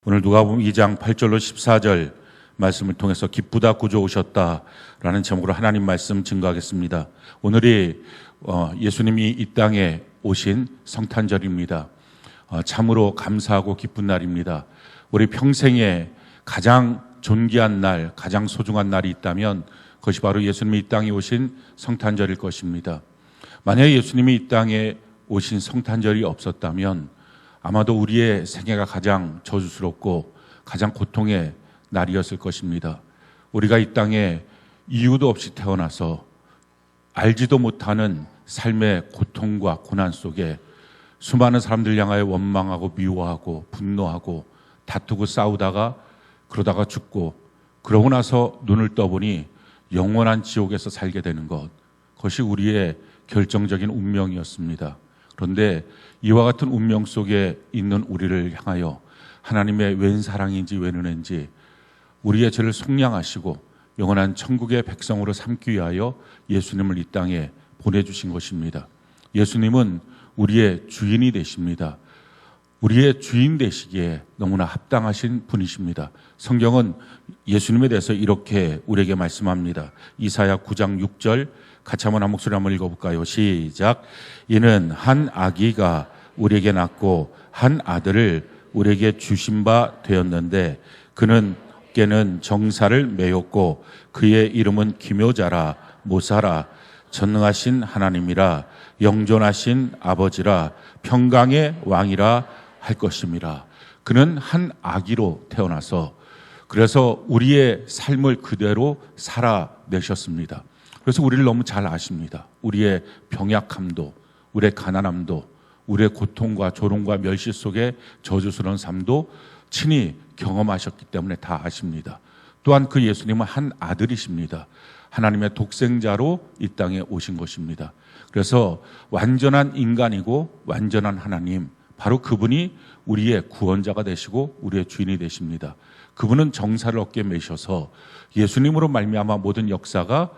오늘 누가복음 2장 8절로 14절 말씀을 통해서 기쁘다 구주 오셨다라는 제목으로 하나님 말씀 증거하겠습니다. 오늘이 예수님이 이 땅에 오신 성탄절입니다. 참으로 감사하고 기쁜 날입니다. 우리 평생에 가장 존귀한 날, 가장 소중한 날이 있다면 그것이 바로 예수님이 이 땅에 오신 성탄절일 것입니다. 만약에 예수님이 이 땅에 오신 성탄절이 없었다면 아마도 우리의 생애가 가장 저주스럽고 가장 고통의 날이었을 것입니다. 우리가 이 땅에 이유도 없이 태어나서 알지도 못하는 삶의 고통과 고난 속에 수많은 사람들 향하여 원망하고 미워하고 분노하고 다투고 싸우다가 그러다가 죽고 그러고 나서 눈을 떠보니 영원한 지옥에서 살게 되는 것, 그것이 우리의 결정적인 운명이었습니다. 그런데 이와 같은 운명 속에 있는 우리를 향하여 하나님의 웬 사랑인지 웬 은혜인지 우리의 죄를 속량하시고 영원한 천국의 백성으로 삼기 위하여 예수님을 이 땅에 보내주신 것입니다. 예수님은 우리의 주인이 되십니다. 우리의 주인 되시기에 너무나 합당하신 분이십니다. 성경은 예수님에 대해서 이렇게 우리에게 말씀합니다. 이사야 9장 6절 같이 한 목소리 한번 읽어볼까요? 시작. 이는 한 아기가 우리에게 낳고 한 아들을 우리에게 주신 바 되었는데 그는 어깨는 정사를 메었고 그의 이름은 기묘자라 모사라 전능하신 하나님이라 영존하신 아버지라 평강의 왕이라 할 것임이라. 그는 한 아기로 태어나서 그래서 우리의 삶을 그대로 살아내셨습니다. 그래서 우리를 너무 잘 아십니다. 우리의 병약함도, 우리의 가난함도, 우리의 고통과 조롱과 멸시 속에 저주스러운 삶도 친히 경험하셨기 때문에 다 아십니다. 또한 그 예수님은 한 아들이십니다. 하나님의 독생자로 이 땅에 오신 것입니다. 그래서 완전한 인간이고 완전한 하나님, 바로 그분이 우리의 구원자가 되시고 우리의 주인이 되십니다. 그분은 정사를 어깨에 메셔서 예수님으로 말미암아 모든 역사가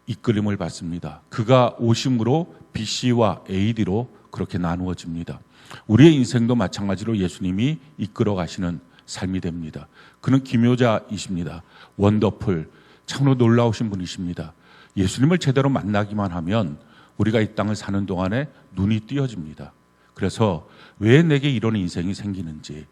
이끌림을 받습니다. 그가 오심으로 BC와 AD로 그렇게 나누어집니다. 우리의 인생도 마찬가지로 예수님이 이끌어 가시는 삶이 됩니다. 그는 기묘자이십니다. 원더풀, 참으로 놀라우신 분이십니다. 예수님을 제대로 만나기만 하면 우리가 이 땅을 사는 동안에 눈이 띄어집니다. 그래서 왜 내게 이런 인생이 생기는지,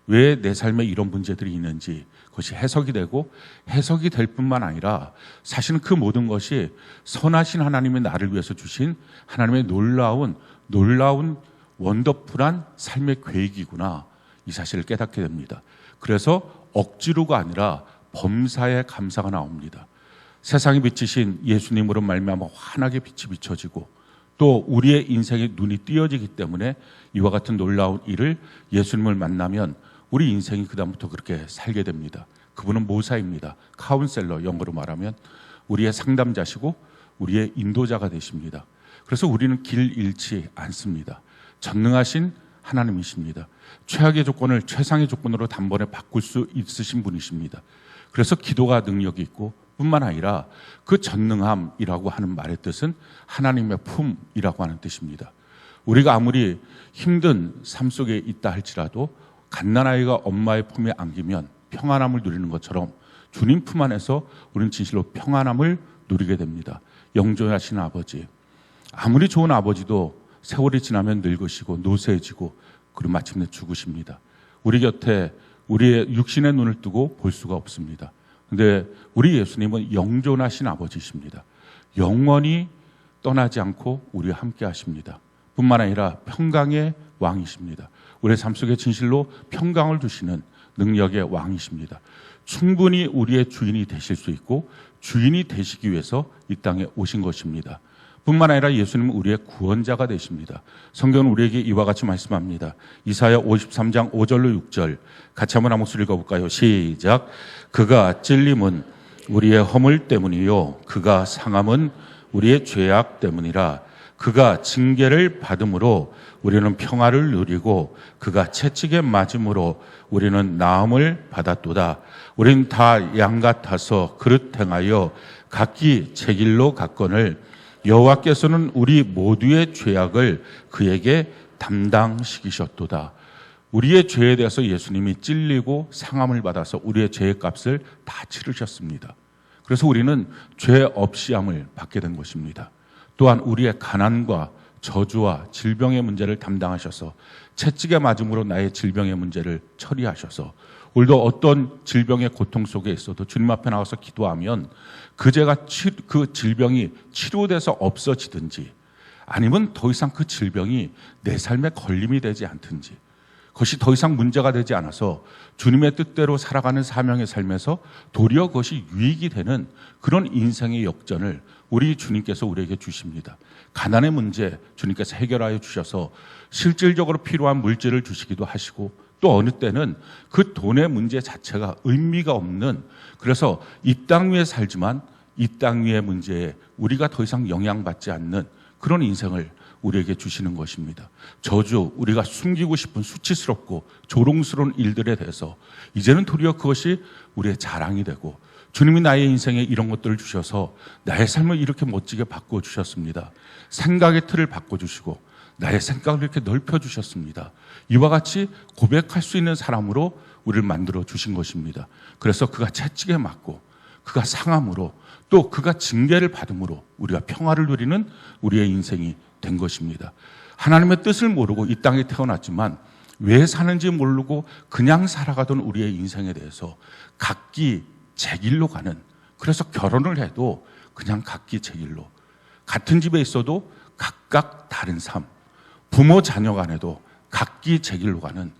왜 내 삶에 이런 문제들이 있는지 그것이 해석이 되고 해석이 될 뿐만 아니라 사실은 그 모든 것이 선하신 하나님의 나를 위해서 주신 하나님의 놀라운 원더풀한 삶의 계획이구나, 이 사실을 깨닫게 됩니다. 그래서 억지로가 아니라 범사에 감사가 나옵니다. 세상에 비치신 예수님으로 말미암아 환하게 빛이 비춰지고 또 우리의 인생에 눈이 띄어지기 때문에 이와 같은 놀라운 일을 예수님을 만나면 우리 인생이 그다음부터 그렇게 살게 됩니다. 그분은 모사입니다. 카운셀러, 영어로 말하면 우리의 상담자시고 우리의 인도자가 되십니다. 그래서 우리는 길 잃지 않습니다. 전능하신 하나님이십니다. 최악의 조건을 최상의 조건으로 단번에 바꿀 수 있으신 분이십니다. 그래서 기도가 능력이 있고 뿐만 아니라 그 전능함이라고 하는 말의 뜻은 하나님의 품이라고 하는 뜻입니다. 우리가 아무리 힘든 삶 속에 있다 할지라도 갓난아이가 엄마의 품에 안기면 평안함을 누리는 것처럼 주님 품 안에서 우리는 진실로 평안함을 누리게 됩니다. 영존하신 아버지, 아무리 좋은 아버지도 세월이 지나면 늙으시고 노쇠해지고 그리고 마침내 죽으십니다. 우리 곁에 우리의 육신의 눈을 뜨고 볼 수가 없습니다. 그런데 우리 예수님은 영존하신 아버지이십니다. 영원히 떠나지 않고 우리와 함께 하십니다. 뿐만 아니라 평강의 왕이십니다. 우리의 삶 속에 진실로 평강을 주시는 능력의 왕이십니다. 충분히 우리의 주인이 되실 수 있고 주인이 되시기 위해서 이 땅에 오신 것입니다. 뿐만 아니라 예수님은 우리의 구원자가 되십니다. 성경은 우리에게 이와 같이 말씀합니다. 이사야 53장 5절로 6절 같이 한번 한 목소리 읽어볼까요? 시작. 그가 찔림은 우리의 허물 때문이요 그가 상함은 우리의 죄악 때문이라. 그가 징계를 받음으로 우리는 평화를 누리고 그가 채찍에 맞음으로 우리는 나음을 받았도다. 우리는 다 양 같아서 그릇 행하여 각기 제 길로 갔거늘 여호와께서는 우리 모두의 죄악을 그에게 담당시키셨도다. 우리의 죄에 대해서 예수님이 찔리고 상함을 받아서 우리의 죄의 값을 다 치르셨습니다. 그래서 우리는 죄 없이함을 받게 된 것입니다. 또한 우리의 가난과 저주와 질병의 문제를 담당하셔서 채찍에 맞음으로 나의 질병의 문제를 처리하셔서 오늘도 어떤 질병의 고통 속에 있어도 주님 앞에 나와서 기도하면 그 질병이 치료돼서 없어지든지 아니면 더 이상 그 질병이 내 삶에 걸림이 되지 않든지 그것이 더 이상 문제가 되지 않아서 주님의 뜻대로 살아가는 사명의 삶에서 도리어 그것이 유익이 되는 그런 인생의 역전을 우리 주님께서 우리에게 주십니다. 가난의 문제 주님께서 해결하여 주셔서 실질적으로 필요한 물질을 주시기도 하시고 또 어느 때는 그 돈의 문제 자체가 의미가 없는 그래서 이 땅 위에 살지만 이 땅 위의 문제에 우리가 더 이상 영향받지 않는 그런 인생을 우리에게 주시는 것입니다. 저주, 우리가 숨기고 싶은 수치스럽고 조롱스러운 일들에 대해서 이제는 도리어 그것이 우리의 자랑이 되고 주님이 나의 인생에 이런 것들을 주셔서 나의 삶을 이렇게 멋지게 바꿔주셨습니다. 생각의 틀을 바꿔주시고 나의 생각을 이렇게 넓혀주셨습니다. 이와 같이 고백할 수 있는 사람으로 우리를 만들어 주신 것입니다. 그래서 그가 채찍에 맞고 그가 상함으로 또 그가 징계를 받음으로 우리가 평화를 누리는 우리의 인생이 된 것입니다. 하나님의 뜻을 모르고 이 땅에 태어났지만 왜 사는지 모르고 그냥 살아가던 우리의 인생에 대해서 각기 제 길로 가는 그래서 결혼을 해도 그냥 각기 제 길로 같은 집에 있어도 각각 다른 삶 부모 자녀 간에도 각기 제 길로 가는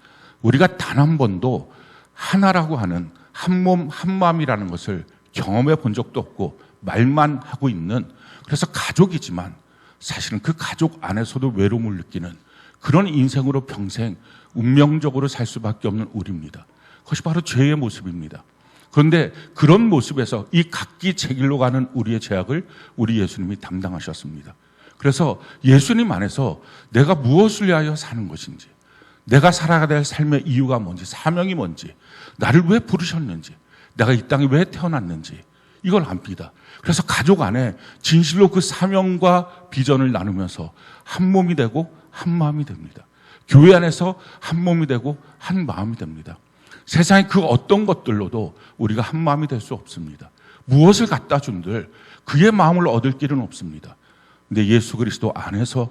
우리가 단 한 번도 하나라고 하는 한 몸 한 마음이라는 것을 경험해 본 적도 없고 말만 하고 있는 그래서 가족이지만 사실은 그 가족 안에서도 외로움을 느끼는 그런 인생으로 평생 운명적으로 살 수밖에 없는 우리입니다. 그것이 바로 죄의 모습입니다. 그런데 그런 모습에서 이 각기 제 길로 가는 우리의 죄악을 우리 예수님이 담당하셨습니다. 그래서 예수님 안에서 내가 무엇을 위하여 사는 것인지 내가 살아가야 될 삶의 이유가 뭔지 사명이 뭔지 나를 왜 부르셨는지 내가 이 땅에 왜 태어났는지 이걸 압니다. 그래서 가족 안에 진실로 그 사명과 비전을 나누면서 한 몸이 되고 한 마음이 됩니다. 교회 안에서 한 몸이 되고 한 마음이 됩니다. 세상의 그 어떤 것들로도 우리가 한 마음이 될 수 없습니다. 무엇을 갖다 준들 그의 마음을 얻을 길은 없습니다. 근데 예수 그리스도 안에서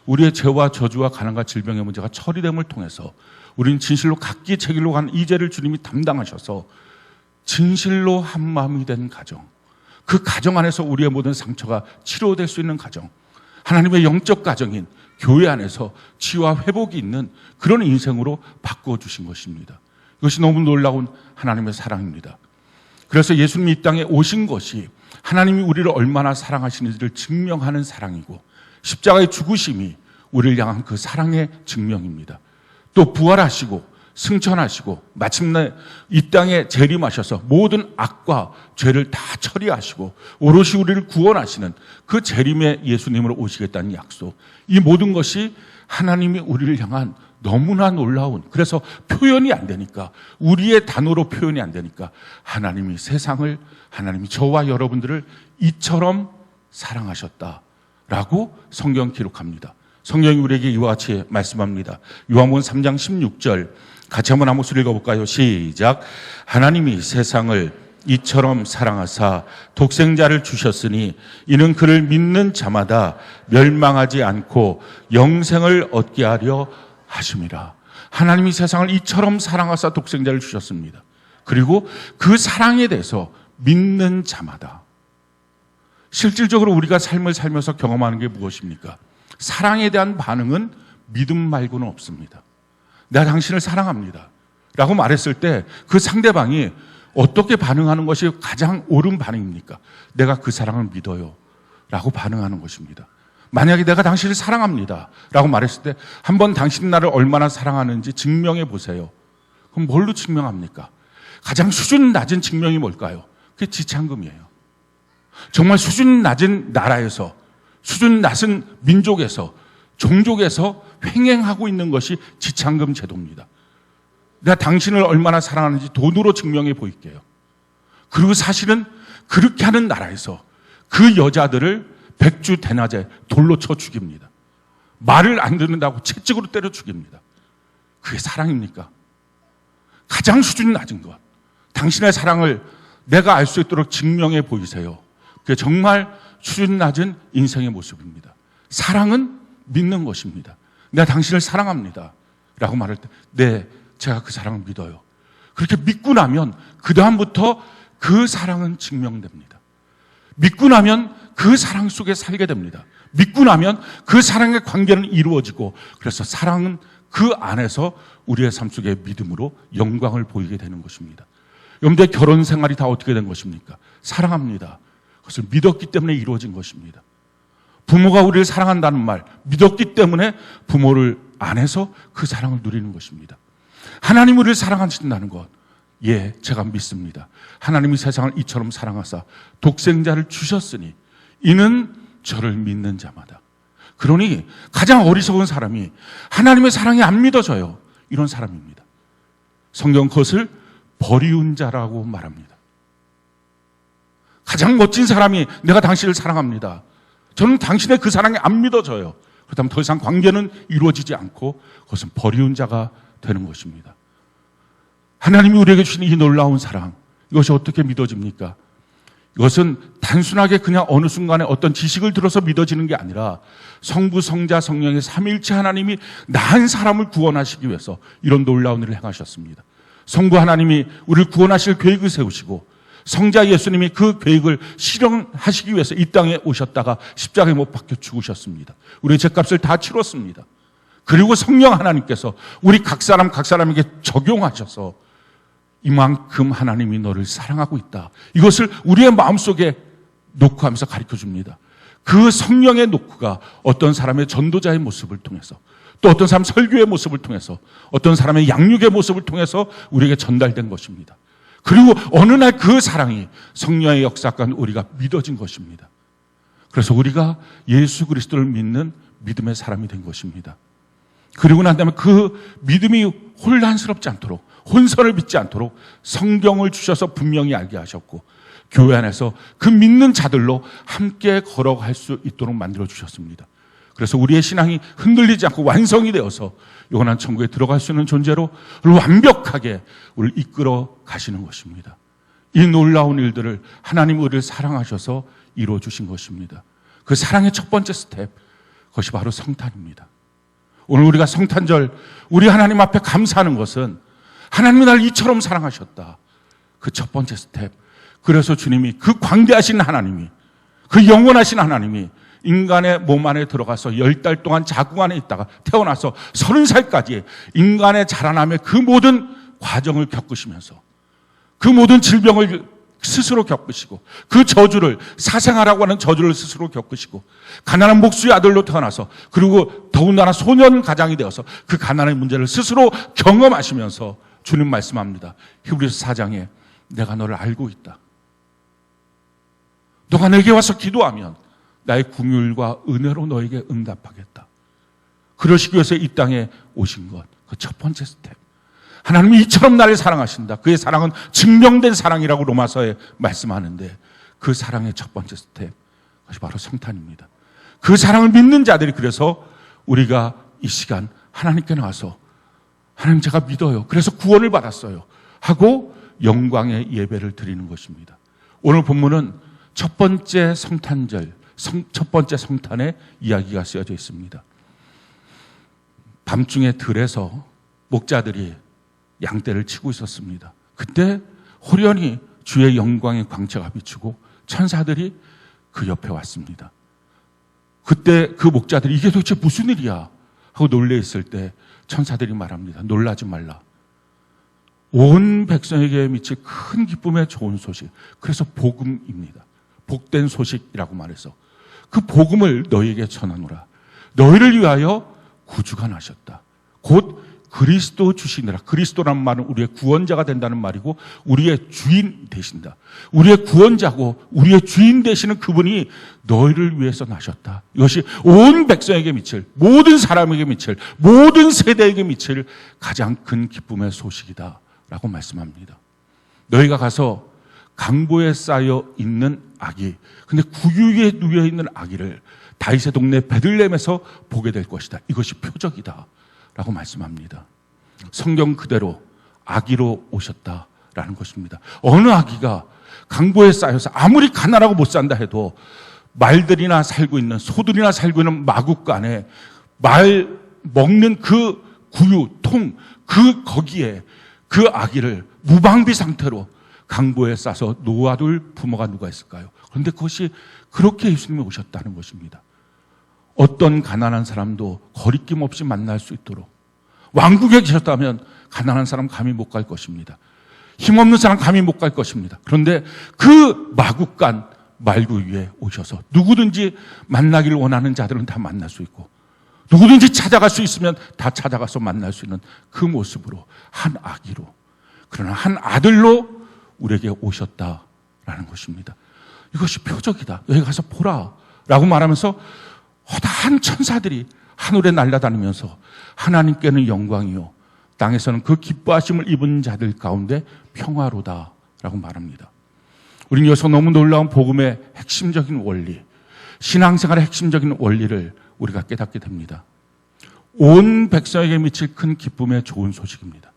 우리의 죄와 저주와 가난과 질병의 문제가 처리됨을 통해서 우리는 진실로 각기 제 길로 가는 이 죄를 주님이 담당하셔서 진실로 한 마음이 된 가정, 그 가정 안에서 우리의 모든 상처가 치료될 수 있는 가정, 하나님의 영적 가정인 교회 안에서 치유와 회복이 있는 그런 인생으로 바꾸어 주신 것입니다. 이것이 너무 놀라운 하나님의 사랑입니다. 그래서 예수님이 이 땅에 오신 것이 하나님이 우리를 얼마나 사랑하시는지를 증명하는 사랑이고 십자가의 죽으심이 우리를 향한 그 사랑의 증명입니다. 또 부활하시고 승천하시고 마침내 이 땅에 재림하셔서 모든 악과 죄를 다 처리하시고 오롯이 우리를 구원하시는 그 재림의 예수님으로 오시겠다는 약속, 이 모든 것이 하나님이 우리를 향한 너무나 놀라운, 그래서 표현이 안 되니까, 우리의 단어로 표현이 안 되니까 하나님이 세상을, 하나님이 저와 여러분들을 이처럼 사랑하셨다라고 성경 기록합니다. 성경이 우리에게 이와 같이 말씀합니다. 요한복음 3장 16절 같이 한번 한 목소리 읽어볼까요? 시작. 하나님이 세상을 이처럼 사랑하사 독생자를 주셨으니 이는 그를 믿는 자마다 멸망하지 않고 영생을 얻게 하려 하심이라. 하나님이 세상을 이처럼 사랑하사 독생자를 주셨습니다. 그리고 그 사랑에 대해서 믿는 자마다, 실질적으로 우리가 삶을 살면서 경험하는 게 무엇입니까? 사랑에 대한 반응은 믿음 말고는 없습니다. 내가 당신을 사랑합니다 라고 말했을 때 그 상대방이 어떻게 반응하는 것이 가장 옳은 반응입니까? 내가 그 사랑을 믿어요 라고 반응하는 것입니다. 만약에 내가 당신을 사랑합니다 라고 말했을 때 한번 당신이 나를 얼마나 사랑하는지 증명해 보세요. 그럼 뭘로 증명합니까? 가장 수준 낮은 증명이 뭘까요? 그게 지참금이에요. 정말 수준 낮은 나라에서, 수준 낮은 민족에서, 종족에서 횡행하고 있는 것이 지참금 제도입니다. 내가 당신을 얼마나 사랑하는지 돈으로 증명해 보일게요. 그리고 사실은 그렇게 하는 나라에서 그 여자들을 백주 대낮에 돌로 쳐 죽입니다. 말을 안 듣는다고 채찍으로 때려 죽입니다. 그게 사랑입니까? 가장 수준이 낮은 것. 당신의 사랑을 내가 알 수 있도록 증명해 보이세요. 그게 정말 수준 낮은 인생의 모습입니다. 사랑은 믿는 것입니다. 내가 당신을 사랑합니다. 라고 말할 때, 네, 제가 그 사랑을 믿어요. 그렇게 믿고 나면 그 다음부터 그 사랑은 증명됩니다. 믿고 나면 그 사랑 속에 살게 됩니다. 믿고 나면 그 사랑의 관계는 이루어지고, 그래서 사랑은 그 안에서 우리의 삶 속에 믿음으로 영광을 보이게 되는 것입니다. 여러분들의 결혼 생활이 다 어떻게 된 것입니까? 사랑합니다. 그것을 믿었기 때문에 이루어진 것입니다. 부모가 우리를 사랑한다는 말, 믿었기 때문에 부모를 안에서 그 사랑을 누리는 것입니다. 하나님 우리를 사랑하신다는 것, 예, 제가 믿습니다. 하나님이 세상을 이처럼 사랑하사 독생자를 주셨으니 이는 저를 믿는 자마다. 그러니 가장 어리석은 사람이 하나님의 사랑이 안 믿어져요. 이런 사람입니다. 성경 그것을 버리운 자라고 말합니다. 가장 멋진 사람이 내가 당신을 사랑합니다. 저는 당신의 그 사랑이 안 믿어져요. 그렇다면 더 이상 관계는 이루어지지 않고 그것은 버리운 자가 되는 것입니다. 하나님이 우리에게 주신 이 놀라운 사랑, 이것이 어떻게 믿어집니까? 이것은 단순하게 그냥 어느 순간에 어떤 지식을 들어서 믿어지는 게 아니라 성부, 성자, 성령의 삼위일체 하나님이 나한 사람을 구원하시기 위해서 이런 놀라운 일을 행하셨습니다. 성부 하나님이 우리를 구원하실 계획을 세우시고 성자 예수님이 그 계획을 실현하시기 위해서 이 땅에 오셨다가 십자가에 못 박혀 죽으셨습니다. 우리의 죄값을 다 치렀습니다. 그리고 성령 하나님께서 우리 각 사람에게 적용하셔서 이만큼 하나님이 너를 사랑하고 있다. 이것을 우리의 마음속에 놓고 하면서 가르쳐줍니다. 그 성령의 노크가 어떤 사람의 전도자의 모습을 통해서, 또 어떤 사람 설교의 모습을 통해서, 어떤 사람의 양육의 모습을 통해서 우리에게 전달된 것입니다. 그리고 어느 날 그 사랑이 성령의 역사가 우리가 믿어진 것입니다. 그래서 우리가 예수 그리스도를 믿는 믿음의 사람이 된 것입니다. 그리고 난 다음에 그 믿음이 혼란스럽지 않도록, 혼선을 믿지 않도록 성경을 주셔서 분명히 알게 하셨고, 교회 안에서 그 믿는 자들로 함께 걸어갈 수 있도록 만들어 주셨습니다. 그래서 우리의 신앙이 흔들리지 않고 완성이 되어서 영원한 천국에 들어갈 수 있는 존재로 완벽하게 우리를 이끌어 가시는 것입니다. 이 놀라운 일들을 하나님 우리를 사랑하셔서 이루어 주신 것입니다. 그 사랑의 첫 번째 스텝, 그것이 바로 성탄입니다. 오늘 우리가 성탄절, 우리 하나님 앞에 감사하는 것은 하나님이 날 이처럼 사랑하셨다. 그 첫 번째 스텝. 그래서 주님이, 그 광대하신 하나님이, 그 영원하신 하나님이 인간의 몸 안에 들어가서 10달 동안 자궁 안에 있다가 태어나서 30살까지 인간의 자라남의 그 모든 과정을 겪으시면서 그 모든 질병을 스스로 겪으시고 그 저주를, 사생아라고 하는 저주를 스스로 겪으시고 가난한 목수의 아들로 태어나서, 그리고 더군다나 소년 가장이 되어서 그 가난의 문제를 스스로 경험하시면서 주님 말씀합니다. 히브리서 4장에 내가 너를 알고 있다. 너가 내게 와서 기도하면 나의 긍휼과 은혜로 너에게 응답하겠다. 그러시기 위해서 이 땅에 오신 것, 그 첫 번째 스텝. 하나님이 이처럼 나를 사랑하신다. 그의 사랑은 증명된 사랑이라고 로마서에 말씀하는데, 그 사랑의 첫 번째 스텝, 그것이 바로 성탄입니다. 그 사랑을 믿는 자들이, 그래서 우리가 이 시간 하나님께 나와서 하나님 제가 믿어요, 그래서 구원을 받았어요 하고 영광의 예배를 드리는 것입니다. 오늘 본문은 첫 번째 성탄절, 첫 번째 성탄의 이야기가 쓰여져 있습니다. 밤중에 들에서 목자들이 양떼를 치고 있었습니다. 그때 호련히 주의 영광의 광채가 비추고 천사들이 그 옆에 왔습니다. 그때 그 목자들이 이게 도대체 무슨 일이야 하고 놀래 있을 때 천사들이 말합니다. 놀라지 말라. 온 백성에게 미칠 큰 기쁨의 좋은 소식, 그래서 복음입니다. 복된 소식이라고 말해서 그 복음을 너희에게 전하노라. 너희를 위하여 구주가 나셨다. 곧 그리스도 주시느라. 그리스도란 말은 우리의 구원자가 된다는 말이고 우리의 주인 되신다. 우리의 구원자고 우리의 주인 되시는 그분이 너희를 위해서 나셨다. 이것이 온 백성에게 미칠, 모든 사람에게 미칠, 모든 세대에게 미칠 가장 큰 기쁨의 소식이다 라고 말씀합니다. 너희가 가서 강보에 쌓여 있는 아기, 근데 구유에 누워 있는 아기를 다윗의 동네 베들레헴에서 보게 될 것이다. 이것이 표적이다 라고 말씀합니다. 성경 그대로 아기로 오셨다라는 것입니다. 어느 아기가 강보에 쌓여서 아무리 가난하고 못 산다 해도 말들이나 살고 있는, 소들이나 살고 있는 마국간에 말 먹는 그 구유, 통, 거기에 그 아기를 무방비 상태로 강보에 싸서 놓아둘 부모가 누가 있을까요? 그런데 그것이 그렇게 예수님이 오셨다는 것입니다. 어떤 가난한 사람도 거리낌 없이 만날 수 있도록, 왕국에 계셨다면 가난한 사람 감히 못 갈 것입니다. 힘없는 사람 감히 못 갈 것입니다. 그런데 그 마국간 말구 위에 오셔서 누구든지 만나기를 원하는 자들은 다 만날 수 있고, 누구든지 찾아갈 수 있으면 다 찾아가서 만날 수 있는 그 모습으로, 한 아기로, 그러나 한 아들로 우리에게 오셨다라는 것입니다. 이것이 표적이다. 여기 가서 보라 라고 말하면서 허다한 천사들이 하늘에 날아다니면서 하나님께는 영광이요, 땅에서는 그 기뻐하심을 입은 자들 가운데 평화로다 라고 말합니다. 우리는 여기서 너무 놀라운 복음의 핵심적인 원리, 신앙생활의 핵심적인 원리를 우리가 깨닫게 됩니다. 온 백성에게 미칠 큰 기쁨의 좋은 소식입니다.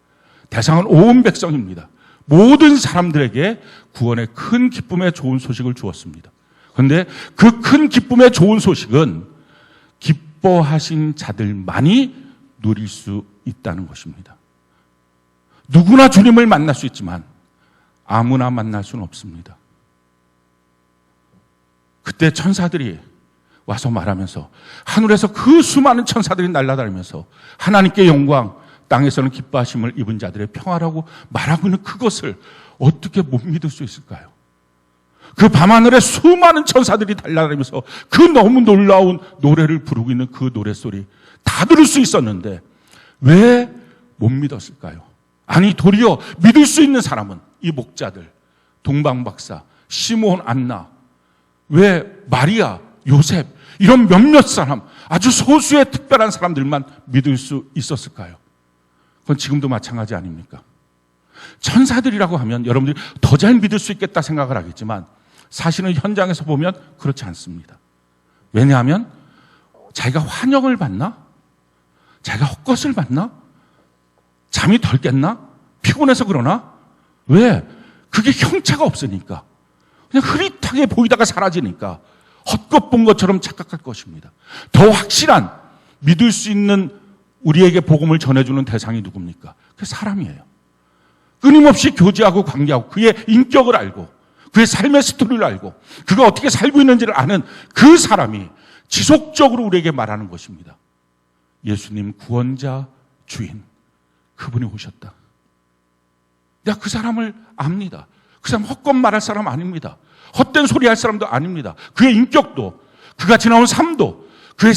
대상은 온 백성입니다. 모든 사람들에게 구원의 큰 기쁨의 좋은 소식을 주었습니다. 그런데 그 큰 기쁨의 좋은 소식은 기뻐하신 자들만이 누릴 수 있다는 것입니다. 누구나 주님을 만날 수 있지만 아무나 만날 수는 없습니다. 그때 천사들이 와서 말하면서, 하늘에서 그 수많은 천사들이 날아다니면서 하나님께 영광, 땅에서는 기뻐하심을 입은 자들의 평화라고 말하고 있는 그것을 어떻게 못 믿을 수 있을까요? 그 밤하늘에 수많은 천사들이 날아다니면서 그 너무 놀라운 노래를 부르고 있는 그 노랫소리 다 들을 수 있었는데 왜 못 믿었을까요? 아니, 도리어 믿을 수 있는 사람은 이 목자들, 동방박사, 시므온, 안나, 왜 마리아, 요셉, 이런 몇몇 사람, 아주 소수의 특별한 사람들만 믿을 수 있었을까요? 그건 지금도 마찬가지 아닙니까? 천사들이라고 하면 여러분들이 더 잘 믿을 수 있겠다 생각을 하겠지만 사실은 현장에서 보면 그렇지 않습니다. 왜냐하면 자기가 환영을 받나? 자기가 헛것을 받나? 잠이 덜 깼나? 피곤해서 그러나? 왜? 그게 형체가 없으니까. 그냥 흐릿하게 보이다가 사라지니까 헛것 본 것처럼 착각할 것입니다. 더 확실한, 믿을 수 있는 우리에게 복음을 전해주는 대상이 누굽니까? 그게 사람이에요. 끊임없이 교제하고 관계하고 그의 인격을 알고 그의 삶의 스토리를 알고 그가 어떻게 살고 있는지를 아는 그 사람이 지속적으로 우리에게 말하는 것입니다. 예수님 구원자, 주인, 그분이 오셨다. 내가 그 사람을 압니다. 그 사람 헛것 말할 사람 아닙니다. 헛된 소리 할 사람도 아닙니다. 그의 인격도, 그가 지나온 삶도, 그의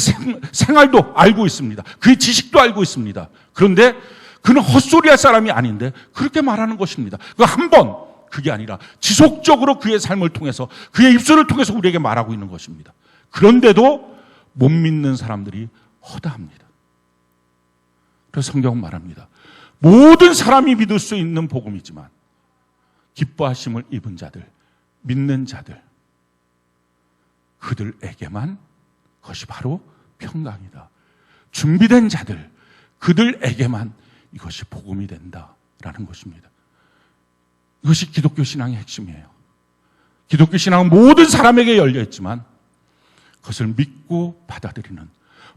생활도 알고 있습니다. 그의 지식도 알고 있습니다. 그런데 그는 헛소리 할 사람이 아닌데 그렇게 말하는 것입니다. 그 한 번, 그게 아니라 지속적으로 그의 삶을 통해서, 그의 입술을 통해서 우리에게 말하고 있는 것입니다. 그런데도 못 믿는 사람들이 허다합니다. 그래서 성경은 말합니다. 모든 사람이 믿을 수 있는 복음이지만 기뻐하심을 입은 자들, 믿는 자들, 그들에게만 그것이 바로 평강이다. 준비된 자들, 그들에게만 이것이 복음이 된다라는 것입니다. 이것이 기독교 신앙의 핵심이에요. 기독교 신앙은 모든 사람에게 열려있지만 그것을 믿고 받아들이는,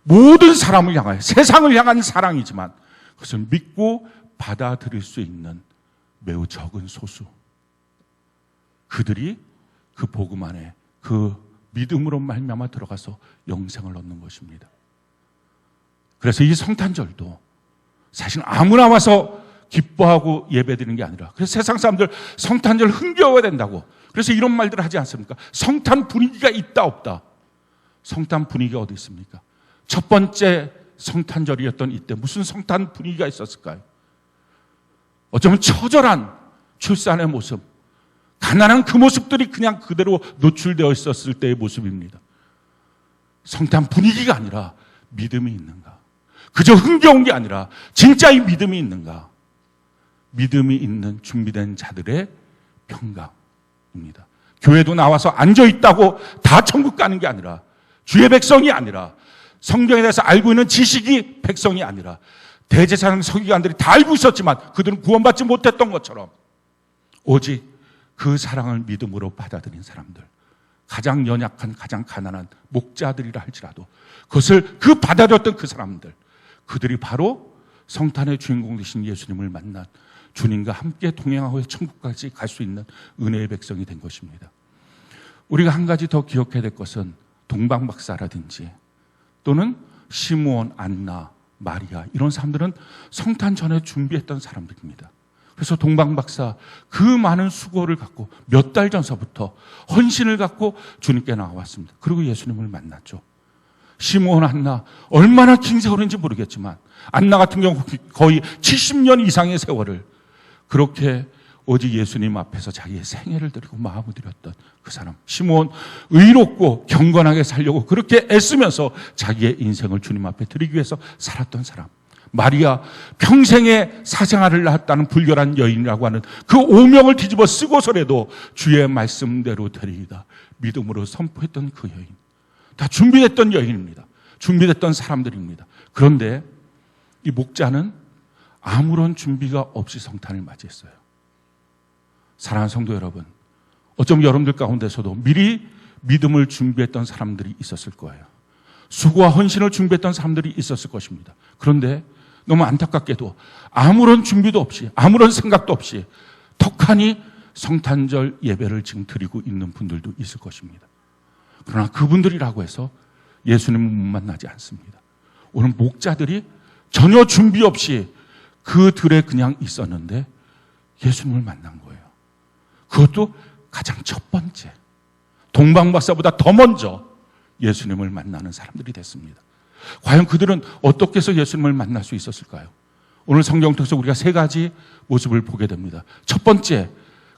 모든 사람을 향하여, 세상을 향한 사랑이지만 그것을 믿고 받아들일 수 있는 매우 적은 소수, 그들이 그 복음 안에 그 믿음으로 말미암아 들어가서 영생을 얻는 것입니다. 그래서 이 성탄절도 사실 아무나 와서 기뻐하고 예배드리는 게 아니라, 그래서 세상 사람들 성탄절 흥겨워야 된다고, 그래서 이런 말들을 하지 않습니까? 성탄 분위기가 있다 없다. 성탄 분위기가 어디 있습니까? 첫 번째 성탄절이었던 이때 무슨 성탄 분위기가 있었을까요? 어쩌면 처절한 출산의 모습, 가난한 그 모습들이 그냥 그대로 노출되어 있었을 때의 모습입니다. 성탄 분위기가 아니라 믿음이 있는가? 그저 흥겨운 게 아니라 진짜 이 믿음이 있는가? 믿음이 있는 준비된 자들의 평강입니다. 교회도 나와서 앉아있다고 다 천국 가는 게 아니라, 주의 백성이 아니라, 성경에 대해서 알고 있는 지식이 백성이 아니라 대제사장 서기관들이 다 알고 있었지만 그들은 구원받지 못했던 것처럼 오직 그 사랑을 믿음으로 받아들인 사람들, 가장 연약한 가장 가난한 목자들이라 할지라도 그것을 받아들였던 그 사람들, 그들이 바로 성탄의 주인공 되신 예수님을 만난 주님과 함께 동행하고 천국까지 갈 수 있는 은혜의 백성이 된 것입니다. 우리가 한 가지 더 기억해야 될 것은 동방박사라든지 또는 시므온, 안나, 마리아 이런 사람들은 성탄 전에 준비했던 사람들입니다. 그래서 동방박사 그 많은 수고를 갖고 몇 달 전서부터 헌신을 갖고 주님께 나왔습니다. 그리고 예수님을 만났죠. 시므온, 안나 얼마나 긴 세월인지 모르겠지만 안나 같은 경우 거의 70년 이상의 세월을 그렇게 오직 예수님 앞에서 자기의 생애를 드리고 마음을 드렸던 그 사람. 시므온 의롭고 경건하게 살려고 그렇게 애쓰면서 자기의 인생을 주님 앞에 드리기 위해서 살았던 사람. 마리아 평생의 사생활을 낳았다는 불결한 여인이라고 하는 그 오명을 뒤집어 쓰고서라도 주의 말씀대로 되리이다 믿음으로 선포했던 그 여인. 다 준비됐던 여인입니다. 준비됐던 사람들입니다. 그런데 이 목자는 아무런 준비가 없이 성탄을 맞이했어요. 사랑하는 성도 여러분, 어쩌면 여러분들 가운데서도 미리 믿음을 준비했던 사람들이 있었을 거예요. 수고와 헌신을 준비했던 사람들이 있었을 것입니다. 그런데 너무 안타깝게도 아무런 준비도 없이 아무런 생각도 없이 턱하니 성탄절 예배를 지금 드리고 있는 분들도 있을 것입니다. 그러나 그분들이라고 해서 예수님은 못 만나지 않습니다. 오늘 목자들이 전혀 준비 없이 그 들에 그냥 있었는데 예수님을 만난 거예요. 그것도 가장 첫 번째, 동방박사보다 더 먼저 예수님을 만나는 사람들이 됐습니다. 과연 그들은 어떻게 해서 예수님을 만날 수 있었을까요? 오늘 성경 통해서 우리가 세 가지 모습을 보게 됩니다. 첫 번째,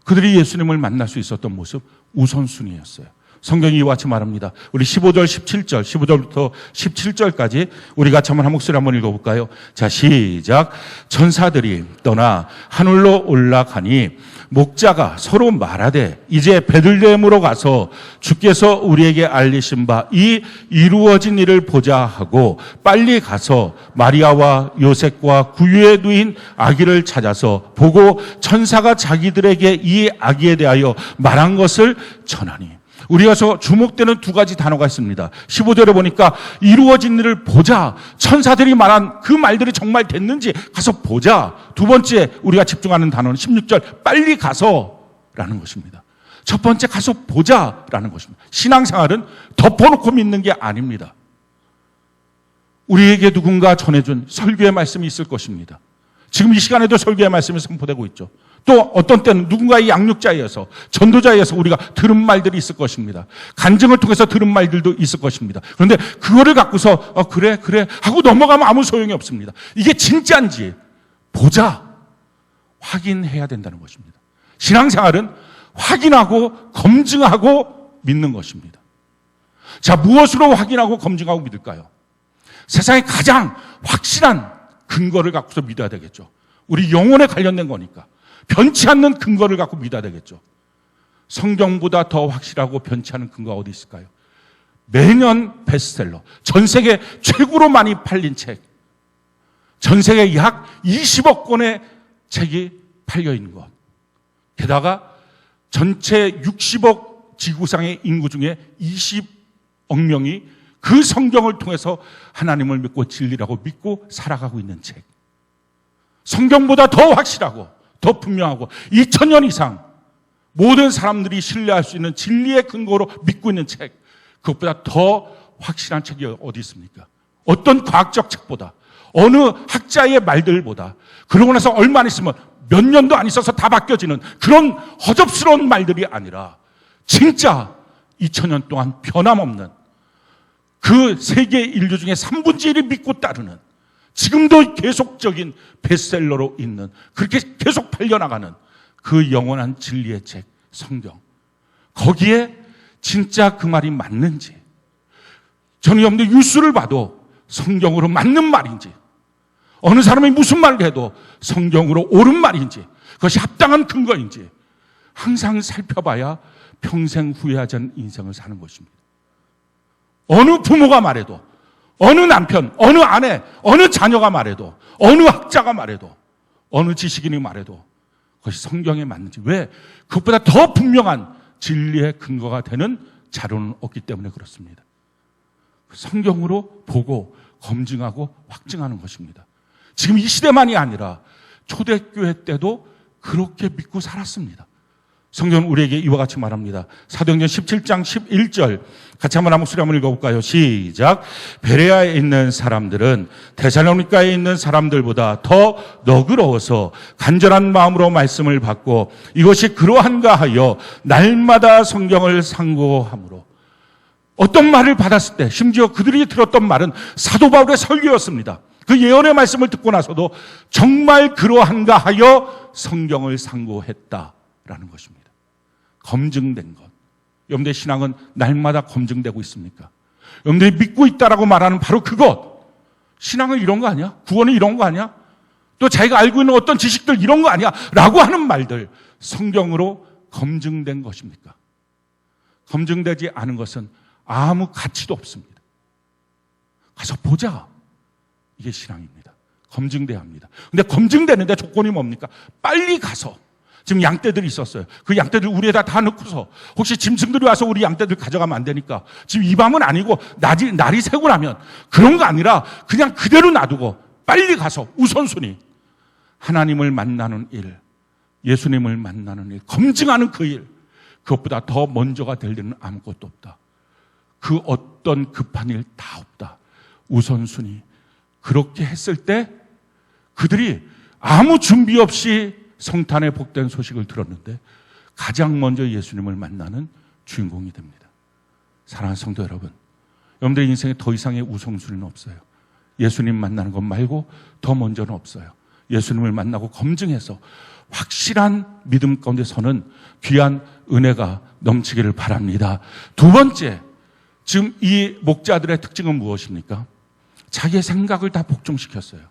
그들이 예수님을 만날 수 있었던 모습, 우선순위였어요. 성경이 이와 같이 말합니다. 우리 15절, 17절, 15절부터 17절까지 우리 같이 한번 한 목소리 한번 읽어볼까요? 자, 시작. 천사들이 떠나 하늘로 올라가니 목자가 서로 말하되 이제 베들레헴으로 가서 주께서 우리에게 알리신 바 이 이루어진 일을 보자 하고 빨리 가서 마리아와 요셉과 구유에 누인 아기를 찾아서 보고 천사가 자기들에게 이 아기에 대하여 말한 것을 전하니. 우리가 주목되는 두 가지 단어가 있습니다. 15절에 보니까 이루어진 일을 보자. 천사들이 말한 그 말들이 정말 됐는지 가서 보자. 두 번째 우리가 집중하는 단어는 16절 빨리 가서라는 것입니다. 첫 번째 가서 보자라는 것입니다. 신앙생활은 덮어놓고 믿는 게 아닙니다. 우리에게 누군가 전해준 설교의 말씀이 있을 것입니다. 지금 이 시간에도 설교의 말씀이 선포되고 있죠. 또 어떤 때는 누군가의 양육자에서 전도자에서 우리가 들은 말들이 있을 것입니다. 간증을 통해서 들은 말들도 있을 것입니다. 그런데 그거를 갖고서 그래 하고 넘어가면 아무 소용이 없습니다. 이게 진짜인지 보자, 확인해야 된다는 것입니다. 신앙생활은 확인하고 검증하고 믿는 것입니다. 자, 무엇으로 확인하고 검증하고 믿을까요? 세상에 가장 확실한 근거를 갖고서 믿어야 되겠죠. 우리 영혼에 관련된 거니까 변치 않는 근거를 갖고 믿어야 되겠죠. 성경보다 더 확실하고 변치 않은 근거가 어디 있을까요? 매년 베스트셀러, 전 세계 최고로 많이 팔린 책, 전 세계 약 20억 권의 책이 팔려 있는 것, 게다가 전체 60억 지구상의 인구 중에 20억 명이 그 성경을 통해서 하나님을 믿고 진리라고 믿고 살아가고 있는 책, 성경보다 더 확실하고 더 분명하고 2000년 이상 모든 사람들이 신뢰할 수 있는 진리의 근거로 믿고 있는 책, 그것보다 더 확실한 책이 어디 있습니까? 어떤 과학적 책보다, 어느 학자의 말들보다, 그러고 나서 얼마 안 있으면 몇 년도 안 있어서 다 바뀌어지는 그런 허접스러운 말들이 아니라 진짜 2000년 동안 변함없는 그 세계 인류 중에 3분의 1이 믿고 따르는, 지금도 계속적인 베스트셀러로 있는, 그렇게 계속 팔려나가는 그 영원한 진리의 책, 성경. 거기에 진짜 그 말이 맞는지, 저는 여러분들 뉴스를 봐도 성경으로 맞는 말인지, 어느 사람이 무슨 말을 해도 성경으로 옳은 말인지, 그것이 합당한 근거인지 항상 살펴봐야 평생 후회하지 않는 인생을 사는 것입니다. 어느 부모가 말해도, 어느 남편, 어느 아내, 어느 자녀가 말해도, 어느 학자가 말해도, 어느 지식인이 말해도 그것이 성경에 맞는지, 왜? 그것보다 더 분명한 진리의 근거가 되는 자료는 없기 때문에 그렇습니다. 성경으로 보고 검증하고 확증하는 것입니다. 지금 이 시대만이 아니라 초대교회 때도 그렇게 믿고 살았습니다. 성경은 우리에게 이와 같이 말합니다. 사도행전 17장 11절 같이 한번 한 목소리 한번 읽어볼까요? 시작. 베레아에 있는 사람들은 데살로니가에 있는 사람들보다 더 너그러워서 간절한 마음으로 말씀을 받고 이것이 그러한가 하여 날마다 성경을 상고함으로. 어떤 말을 받았을 때 심지어 그들이 들었던 말은 사도 바울의 설교였습니다. 그 예언의 말씀을 듣고 나서도 정말 그러한가 하여 성경을 상고했다라는 것입니다. 검증된 것. 여러분들의 신앙은 날마다 검증되고 있습니까? 여러분들이 믿고 있다라고 말하는 바로 그것. 신앙은 이런 거 아니야? 구원은 이런 거 아니야? 또 자기가 알고 있는 어떤 지식들 이런 거 아니야? 라고 하는 말들 성경으로 검증된 것입니까? 검증되지 않은 것은 아무 가치도 없습니다. 가서 보자. 이게 신앙입니다. 검증돼야 합니다. 근데 검증되는데 조건이 뭡니까? 빨리 가서. 지금 양떼들이 있었어요. 그 양떼들 우리에다 다 넣고서 혹시 짐승들이 와서 우리 양떼들 가져가면 안 되니까 지금 이 밤은 아니고 날이 새고 나면 그런 거 아니라 그냥 그대로 놔두고 빨리 가서 우선순위 하나님을 만나는 일, 예수님을 만나는 일, 검증하는 그 일, 그것보다 더 먼저가 될 일은 아무것도 없다. 그 어떤 급한 일 다 없다. 우선순위. 그렇게 했을 때 그들이 아무 준비 없이 성탄의 복된 소식을 들었는데 가장 먼저 예수님을 만나는 주인공이 됩니다. 사랑하는 성도 여러분, 여러분들의 인생에 더 이상의 우선순위는 없어요. 예수님 만나는 것 말고 더 먼저는 없어요. 예수님을 만나고 검증해서 확실한 믿음 가운데 서는 귀한 은혜가 넘치기를 바랍니다. 두 번째, 지금 이 목자들의 특징은 무엇입니까? 자기의 생각을 다 복종시켰어요.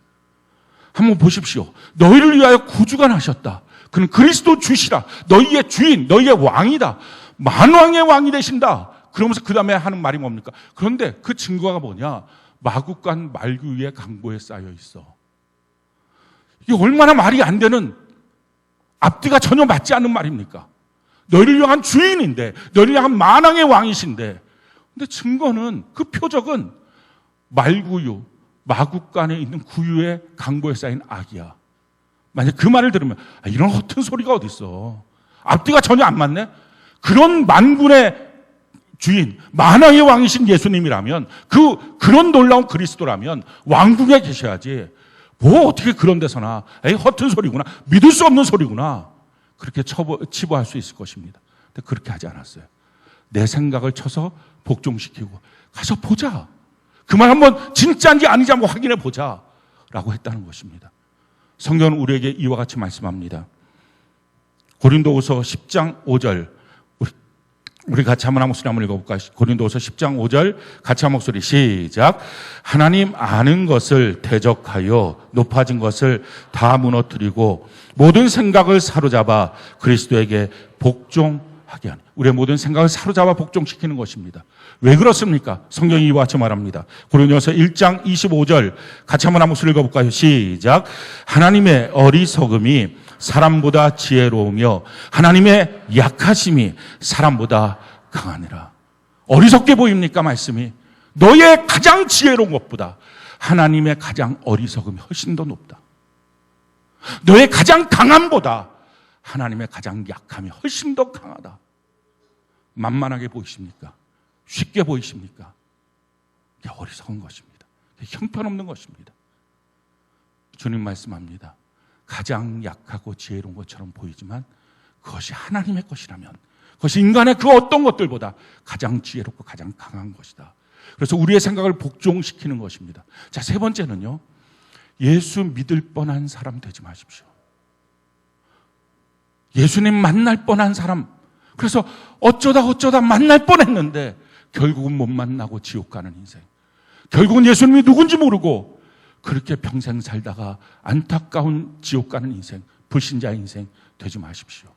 한번 보십시오. 너희를 위하여 구주가 나셨다. 그는 그리스도 주시라. 너희의 주인, 너희의 왕이다. 만왕의 왕이 되신다. 그러면서 그 다음에 하는 말이 뭡니까? 그런데 그 증거가 뭐냐? 마구간 말구 위에 강보에 쌓여 있어. 이게 얼마나 말이 안 되는, 앞뒤가 전혀 맞지 않는 말입니까? 너희를 향한 주인인데, 너희를 향한 만왕의 왕이신데, 근데 증거는, 그 표적은 말구유, 마구간에 있는 구유의 강보에 쌓인 악이야. 만약 그 말을 들으면 이런 허튼 소리가 어디 있어? 앞뒤가 전혀 안 맞네. 그런 만군의 주인, 만왕의 왕이신 예수님이라면, 그런 놀라운 그리스도라면 왕궁에 계셔야지. 뭐 어떻게 그런 데서나 허튼 소리구나, 믿을 수 없는 소리구나, 그렇게 치부할 수 있을 것입니다. 근데 그렇게 하지 않았어요. 내 생각을 쳐서 복종시키고 가서 보자. 그 말 한번 진짜인지 아닌지 한번 확인해 보자 라고 했다는 것입니다. 성경은 우리에게 이와 같이 말씀합니다. 고린도후서 10장 5절, 우리 같이 한번 한 목소리 한번 읽어볼까요? 고린도후서 10장 5절 같이 한 목소리 시작. 하나님 아는 것을 대적하여 높아진 것을 다 무너뜨리고 모든 생각을 사로잡아 그리스도에게 복종하게 하니. 우리의 모든 생각을 사로잡아 복종시키는 것입니다. 왜 그렇습니까? 성경이 이와 같이 말합니다. 고린도서 1장 25절 같이 한번 한 목소리 읽어볼까요? 시작. 하나님의 어리석음이 사람보다 지혜로우며 하나님의 약하심이 사람보다 강하니라. 어리석게 보입니까? 말씀이. 너의 가장 지혜로운 것보다 하나님의 가장 어리석음이 훨씬 더 높다. 너의 가장 강함보다 하나님의 가장 약함이 훨씬 더 강하다. 만만하게 보이십니까? 쉽게 보이십니까? 이게 어리석은 것입니다. 형편없는 것입니다. 주님 말씀합니다. 가장 약하고 지혜로운 것처럼 보이지만 그것이 하나님의 것이라면, 그것이 인간의 그 어떤 것들보다 가장 지혜롭고 가장 강한 것이다. 그래서 우리의 생각을 복종시키는 것입니다. 자, 세 번째는요, 예수 믿을 뻔한 사람 되지 마십시오. 예수님 만날 뻔한 사람, 그래서 어쩌다 만날 뻔했는데 결국은 못 만나고 지옥 가는 인생, 결국은 예수님이 누군지 모르고 그렇게 평생 살다가 안타까운 지옥 가는 인생, 불신자 인생 되지 마십시오.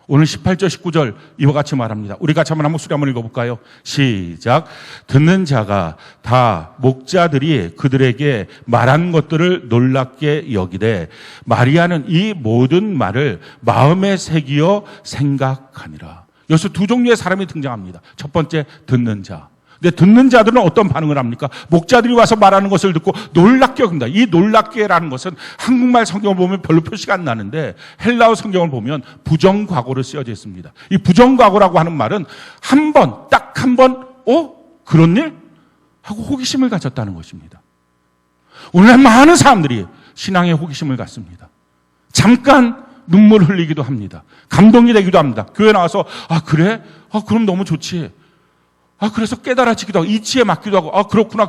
오늘 18절 19절 이와 같이 말합니다. 우리 같이 한번 목소리 한번 읽어볼까요? 시작. 듣는 자가 다 목자들이 그들에게 말한 것들을 놀랍게 여기되 마리아는 이 모든 말을 마음에 새기어 생각하니라. 여기서 두 종류의 사람이 등장합니다. 첫 번째, 듣는 자. 근데 듣는 자들은 어떤 반응을 합니까? 목자들이 와서 말하는 것을 듣고 놀랍게 여긴다. 이 놀랍게라는 것은 한국말 성경을 보면 별로 표시가 안 나는데 헬라어 성경을 보면 부정과거로 쓰여져 있습니다. 이 부정과거라고 하는 말은 딱 한 번, 그런 일? 하고 호기심을 가졌다는 것입니다. 오늘날 많은 사람들이 신앙에 호기심을 갖습니다. 잠깐 눈물 흘리기도 합니다. 감동이 되기도 합니다. 교회 나와서 그래? 그럼 너무 좋지. 그래서 깨달아지기도 하고 이치에 맞기도 하고 그렇구나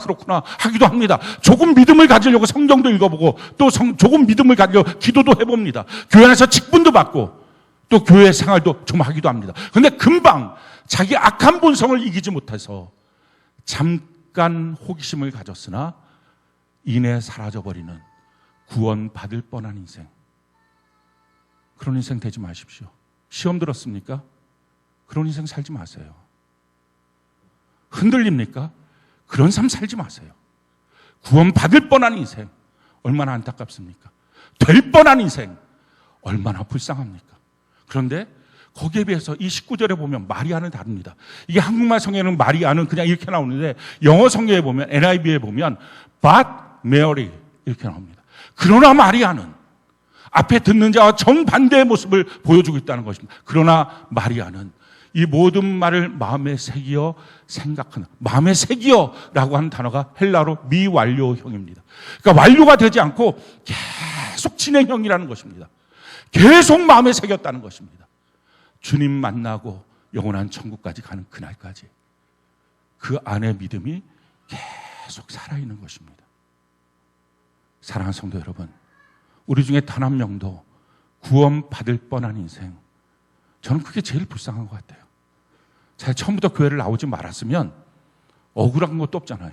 하기도 합니다. 조금 믿음을 가지려고 성경도 읽어보고 또 조금 믿음을 가지려고 기도도 해봅니다. 교회 안에서 직분도 받고 또 교회 생활도 좀 하기도 합니다. 그런데 금방 자기 악한 본성을 이기지 못해서 잠깐 호기심을 가졌으나 이내 사라져버리는 구원받을 뻔한 인생. 그런 인생 되지 마십시오. 시험 들었습니까? 그런 인생 살지 마세요. 흔들립니까? 그런 삶 살지 마세요. 구원받을 뻔한 인생 얼마나 안타깝습니까? 될 뻔한 인생 얼마나 불쌍합니까? 그런데 거기에 비해서 이 19절에 보면 마리아는 다릅니다. 이게 한국말 성경에는 마리아는 그냥 이렇게 나오는데 영어 성경에 보면 NIV에 보면 but Mary 이렇게 나옵니다. 그러나 마리아는 앞에 듣는 자와 정반대의 모습을 보여주고 있다는 것입니다. 그러나 마리아는 이 모든 말을 마음에 새기어 생각하는, 마음에 새기어라고 하는 단어가 헬라로 미완료형입니다. 그러니까 완료가 되지 않고 계속 진행형이라는 것입니다. 계속 마음에 새겼다는 것입니다. 주님 만나고 영원한 천국까지 가는 그날까지 그 안의 믿음이 계속 살아있는 것입니다. 사랑하는 성도 여러분, 우리 중에 단 한 명도 구원받을 뻔한 인생, 저는 그게 제일 불쌍한 것 같아요. 제가 처음부터 교회를 나오지 말았으면 억울한 것도 없잖아요.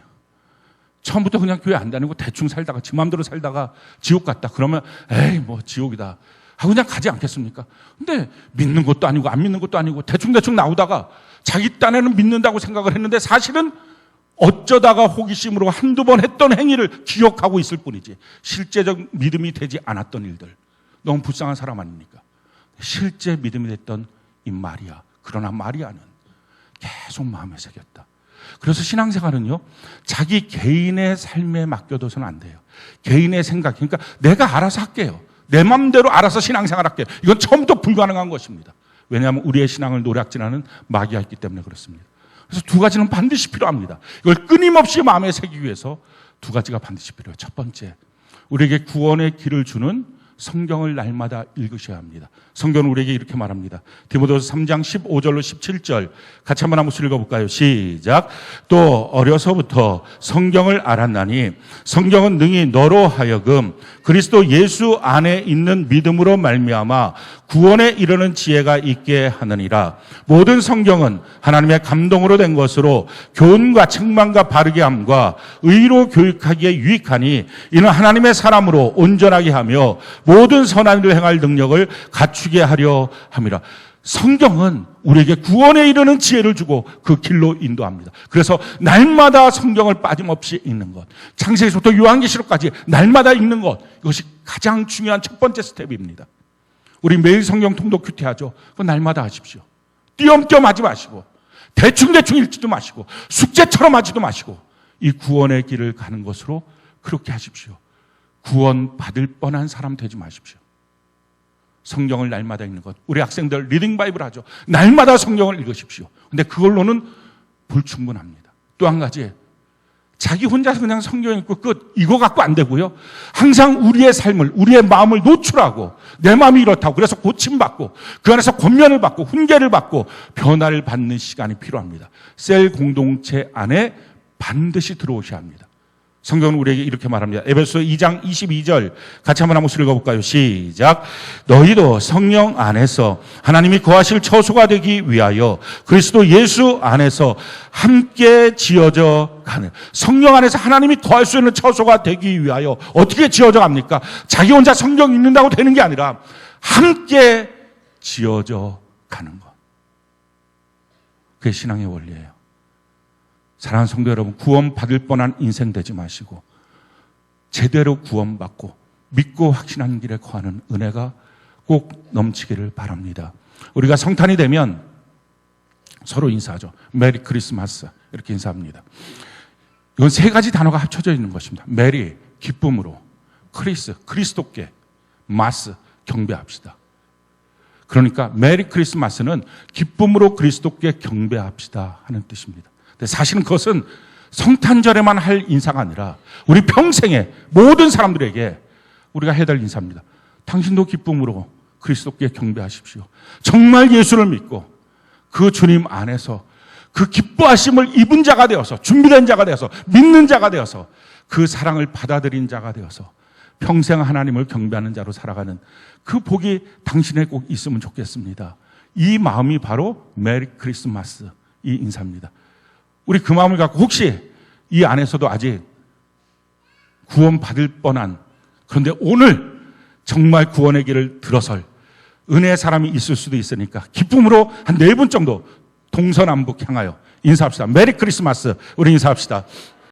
처음부터 그냥 교회 안 다니고 대충 살다가 지 마음대로 살다가 지옥 갔다 그러면 에이 뭐 지옥이다 하고 그냥 가지 않겠습니까? 근데 믿는 것도 아니고 안 믿는 것도 아니고 대충 나오다가 자기 딴에는 믿는다고 생각을 했는데 사실은 어쩌다가 호기심으로 한두 번 했던 행위를 기억하고 있을 뿐이지 실제적 믿음이 되지 않았던 일들. 너무 불쌍한 사람 아닙니까? 실제 믿음이 됐던 이 마리아. 그러나 마리아는 계속 마음에 새겼다. 그래서 신앙생활은요, 자기 개인의 삶에 맡겨둬서는 안 돼요. 개인의 생각, 그러니까 내가 알아서 할게요. 내 마음대로 알아서 신앙생활 할게요. 이건 처음부터 불가능한 것입니다. 왜냐하면 우리의 신앙을 노략질하는 마귀가 있기 때문에 그렇습니다. 그래서 두 가지는 반드시 필요합니다. 이걸 끊임없이 마음에 새기기 위해서 두 가지가 반드시 필요해요. 첫 번째, 우리에게 구원의 길을 주는 성경을 날마다 읽으셔야 합니다. 성경은 우리에게 이렇게 말합니다. 디모데후서 3장 15절로 17절 같이 한번 읽어볼까요? 시작. 또 어려서부터 성경을 알았나니 성경은 능히 너로 하여금 그리스도 예수 안에 있는 믿음으로 말미암아 구원에 이르는 지혜가 있게 하느니라. 모든 성경은 하나님의 감동으로 된 것으로 교훈과 책망과 바르게 함과 의로 교육하기에 유익하니 이는 하나님의 사람으로 온전하게 하며 모든 선한 일을 행할 능력을 갖추게 하려 함이라. 성경은 우리에게 구원에 이르는 지혜를 주고 그 길로 인도합니다. 그래서 날마다 성경을 빠짐없이 읽는 것, 창세기서부터 요한계시록까지 날마다 읽는 것, 이것이 가장 중요한 첫 번째 스텝입니다. 우리 매일 성경 통독 큐티하죠. 그건 날마다 하십시오. 띄엄띄엄 하지 마시고 대충 읽지도 마시고 숙제처럼 하지도 마시고 이 구원의 길을 가는 것으로 그렇게 하십시오. 구원 받을 뻔한 사람 되지 마십시오. 성경을 날마다 읽는 것. 우리 학생들 리딩 바이블 하죠. 날마다 성경을 읽으십시오. 근데 그걸로는 불충분합니다. 또 한 가지, 자기 혼자서 그냥 성경 읽고 끝, 이거 갖고 안 되고요. 항상 우리의 삶을, 우리의 마음을 노출하고 내 마음이 이렇다고 그래서 고침받고 그 안에서 권면을 받고 훈계를 받고 변화를 받는 시간이 필요합니다. 셀 공동체 안에 반드시 들어오셔야 합니다. 성경은 우리에게 이렇게 말합니다. 에베소 2장 22절 같이 한번 읽어볼까요? 시작. 너희도 성령 안에서 하나님이 거하실 처소가 되기 위하여 그리스도 예수 안에서 함께 지어져 가는, 성령 안에서 하나님이 거할 수 있는 처소가 되기 위하여 어떻게 지어져 갑니까? 자기 혼자 성경 읽는다고 되는 게 아니라 함께 지어져 가는 것. 그게 신앙의 원리예요. 사랑하는 성도 여러분, 구원받을 뻔한 인생 되지 마시고 제대로 구원받고 믿고 확신하는 길에 거하는 은혜가 꼭 넘치기를 바랍니다. 우리가 성탄이 되면 서로 인사하죠. 메리 크리스마스 이렇게 인사합니다. 이건 세 가지 단어가 합쳐져 있는 것입니다. 메리, 기쁨으로, 크리스, 그리스도께, 마스, 경배합시다. 그러니까 메리 크리스마스는 기쁨으로 그리스도께 경배합시다 하는 뜻입니다. 근데 사실은 그것은 성탄절에만 할 인사가 아니라 우리 평생에 모든 사람들에게 우리가 해야 될 인사입니다. 당신도 기쁨으로 그리스도께 경배하십시오. 정말 예수를 믿고 그 주님 안에서 그 기뻐하심을 입은 자가 되어서, 준비된 자가 되어서, 믿는 자가 되어서, 그 사랑을 받아들인 자가 되어서 평생 하나님을 경배하는 자로 살아가는 그 복이 당신에 꼭 있으면 좋겠습니다. 이 마음이 바로 메리 크리스마스 이 인사입니다. 우리 그 마음을 갖고 혹시 이 안에서도 아직 구원받을 뻔한, 그런데 오늘 정말 구원의 길을 들어설 은혜의 사람이 있을 수도 있으니까 기쁨으로 한 4분 정도 동서남북 향하여 인사합시다. 메리 크리스마스 우리 인사합시다.